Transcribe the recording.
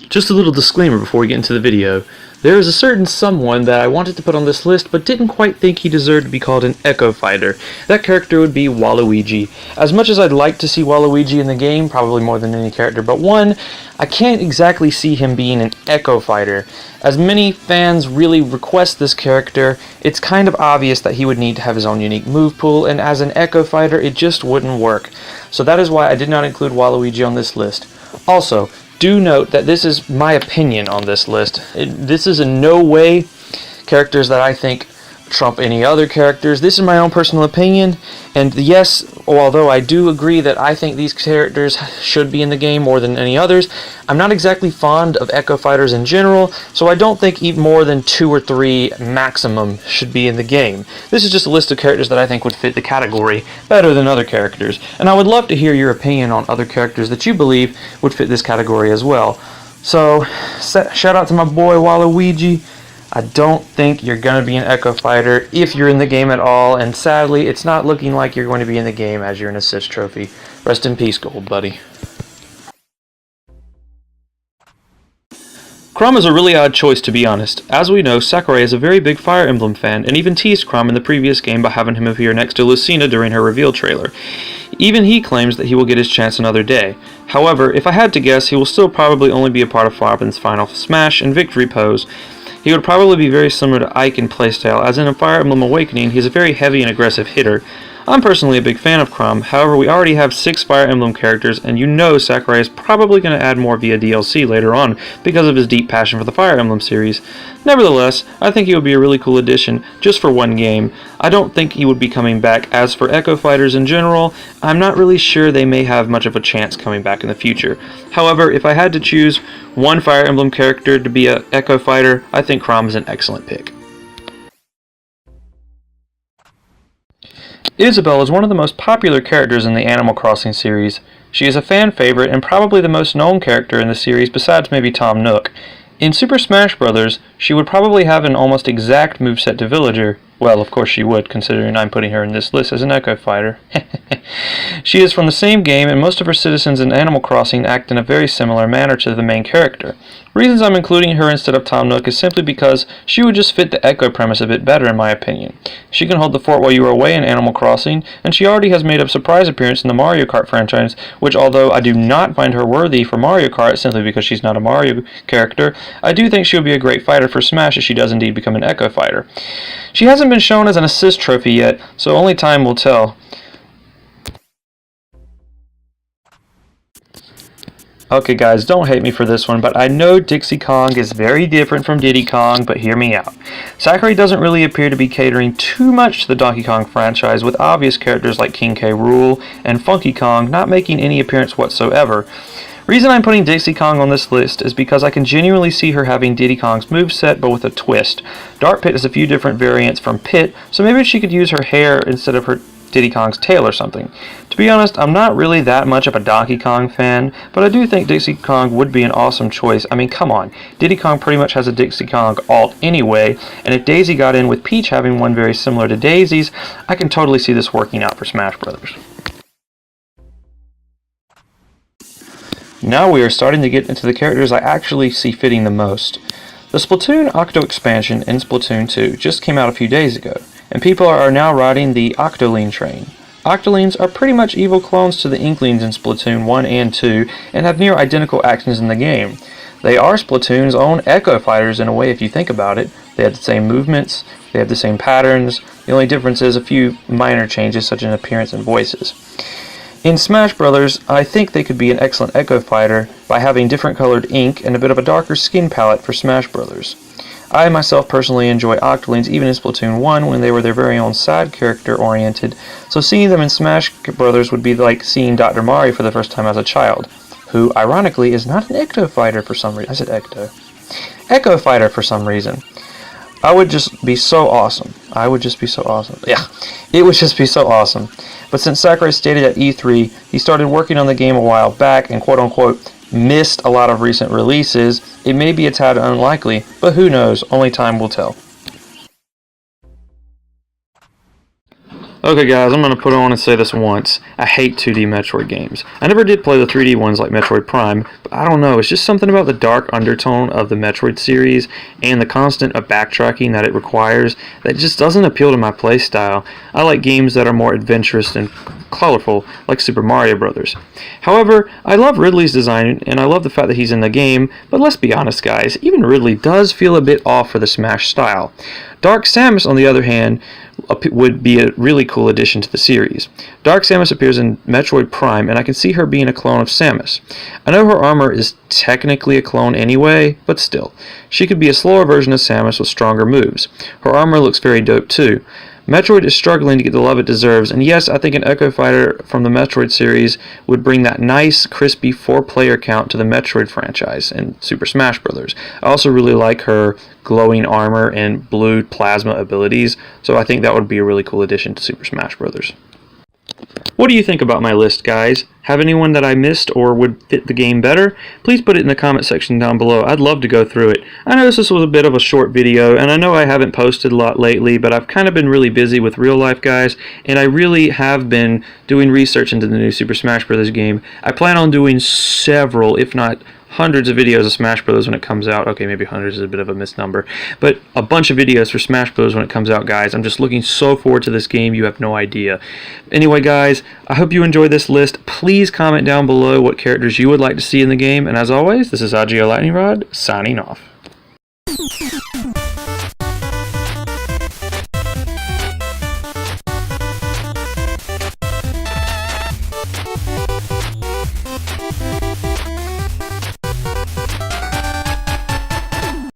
Just a little disclaimer before we get into the video. There is a certain someone that I wanted to put on this list but didn't quite think he deserved to be called an Echo Fighter. That character would be Waluigi. As much as I'd like to see Waluigi in the game, probably more than any character but one, I can't exactly see him being an Echo Fighter. As many fans really request this character, it's kind of obvious that he would need to have his own unique move pool, and as an Echo Fighter it just wouldn't work. So that is why I did not include Waluigi on this list. Also, do note that this is my opinion on this list. This is in no way characters that I think trump any other characters. This is my own personal opinion, and yes, although I do agree that I think these characters should be in the game more than any others, I'm not exactly fond of Echo Fighters in general, so I don't think even more than 2 or 3 maximum should be in the game. This is just a list of characters that I think would fit the category better than other characters, and I would love to hear your opinion on other characters that you believe would fit this category as well. So, shout out to my boy Waluigi. I don't think you're going to be an Echo Fighter if you're in the game at all, and sadly, it's not looking like you're going to be in the game as you're an assist trophy. Rest in peace, gold buddy. Chrom is a really odd choice, to be honest. As we know, Sakurai is a very big Fire Emblem fan, and even teased Chrom in the previous game by having him appear next to Lucina during her reveal trailer. Even he claims that he will get his chance another day. However, if I had to guess, he will still probably only be a part of Robin's final smash and victory pose. He would probably be very similar to Ike in playstyle, as in Fire Emblem Awakening, he's a very heavy and aggressive hitter. I'm personally a big fan of Chrom, however we already have 6 Fire Emblem characters, and you know Sakurai is probably going to add more via DLC later on because of his deep passion for the Fire Emblem series. Nevertheless, I think he would be a really cool addition, just for one game. I don't think he would be coming back. As for Echo Fighters in general, I'm not really sure they may have much of a chance coming back in the future. However, if I had to choose one Fire Emblem character to be an Echo Fighter, I think Chrom is an excellent pick. Isabelle is one of the most popular characters in the Animal Crossing series. She is a fan favorite and probably the most known character in the series besides maybe Tom Nook. In Super Smash Bros., she would probably have an almost exact moveset to Villager. Well, of course she would, considering I'm putting her in this list as an Echo Fighter. She is from the same game, and most of her citizens in Animal Crossing act in a very similar manner to the main character. Reasons I'm including her instead of Tom Nook is simply because she would just fit the Echo premise a bit better in my opinion. She can hold the fort while you are away in Animal Crossing, and she already has made a surprise appearance in the Mario Kart franchise, which although I do not find her worthy for Mario Kart simply because she's not a Mario character, I do think she would be a great fighter for Smash if she does indeed become an Echo Fighter. She hasn't been shown as an assist trophy yet, so only time will tell. Okay guys, don't hate me for this one, but I know Dixie Kong is very different from Diddy Kong, but hear me out. Sakurai doesn't really appear to be catering too much to the Donkey Kong franchise, with obvious characters like King K. Rool and Funky Kong not making any appearance whatsoever. Reason I'm putting Dixie Kong on this list is because I can genuinely see her having Diddy Kong's moveset, but with a twist. Dark Pit has a few different variants from Pit, so maybe she could use her hair instead of her Diddy Kong's tail or something. To be honest, I'm not really that much of a Donkey Kong fan, but I do think Dixie Kong would be an awesome choice. I mean, come on, Diddy Kong pretty much has a Dixie Kong alt anyway, and if Daisy got in with Peach having one very similar to Daisy's, I can totally see this working out for Smash Bros. Now we are starting to get into the characters I actually see fitting the most. The Splatoon Octo expansion in Splatoon 2 just came out a few days ago, and people are now riding the Octoling train. Octolings are pretty much evil clones to the Inklings in Splatoon 1 and 2, and have near identical actions in the game. They are Splatoon's own Echo Fighters in a way if you think about it. They have the same movements, they have the same patterns, the only difference is a few minor changes such as appearance and voices. In Smash Bros., I think they could be an excellent Echo Fighter by having different colored ink and a bit of a darker skin palette for Smash Bros. I myself personally enjoy Octolings even in Splatoon 1 when they were their very own side character oriented, so seeing them in Smash Bros. Would be like seeing Dr. Mario for the first time as a child, who ironically is not an Ecto Fighter for some reason. I said Ecto. Echo Fighter for some reason. I would just be so awesome. I would just be so awesome. Yeah, it would just be so awesome. But since Sakurai stated at E3 he started working on the game a while back and quote-unquote missed a lot of recent releases, it may be a tad unlikely, but who knows, only time will tell. Okay guys, I'm going to put on and say this once. I hate 2D Metroid games. I never did play the 3D ones like Metroid Prime, but I don't know, it's just something about the dark undertone of the Metroid series and the constant backtracking that it requires that just doesn't appeal to my playstyle. I like games that are more adventurous and colorful, like Super Mario Bros. However, I love Ridley's design, and I love the fact that he's in the game, but let's be honest guys, even Ridley does feel a bit off for the Smash style. Dark Samus, on the other hand, would be a really cool addition to the series. Dark Samus appears in Metroid Prime, and I can see her being a clone of Samus. I know her armor is technically a clone anyway, but still. She could be a slower version of Samus with stronger moves. Her armor looks very dope too. Metroid is struggling to get the love it deserves, and yes, I think an Echo Fighter from the Metroid series would bring that nice, crispy 4-player count to the Metroid franchise in Super Smash Bros. I also really like her glowing armor and blue plasma abilities, so I think that would be a really cool addition to Super Smash Bros. What do you think about my list, guys? Have anyone that I missed or would fit the game better? Please put it in the comment section down below. I'd love to go through it. I know this was a bit of a short video, and I know I haven't posted a lot lately, but I've kind of been really busy with real life, guys, and I really have been doing research into the new Super Smash Bros. Game. I plan on doing several, if not hundreds of videos of Smash Bros. When it comes out. Okay, maybe hundreds is a bit of a misnumber, but a bunch of videos for Smash Bros. When it comes out, guys. I'm just looking so forward to this game, you have no idea. Anyway, guys, I hope you enjoyed this list. Please comment down below what characters you would like to see in the game, and as always, this is Lightningrod signing off.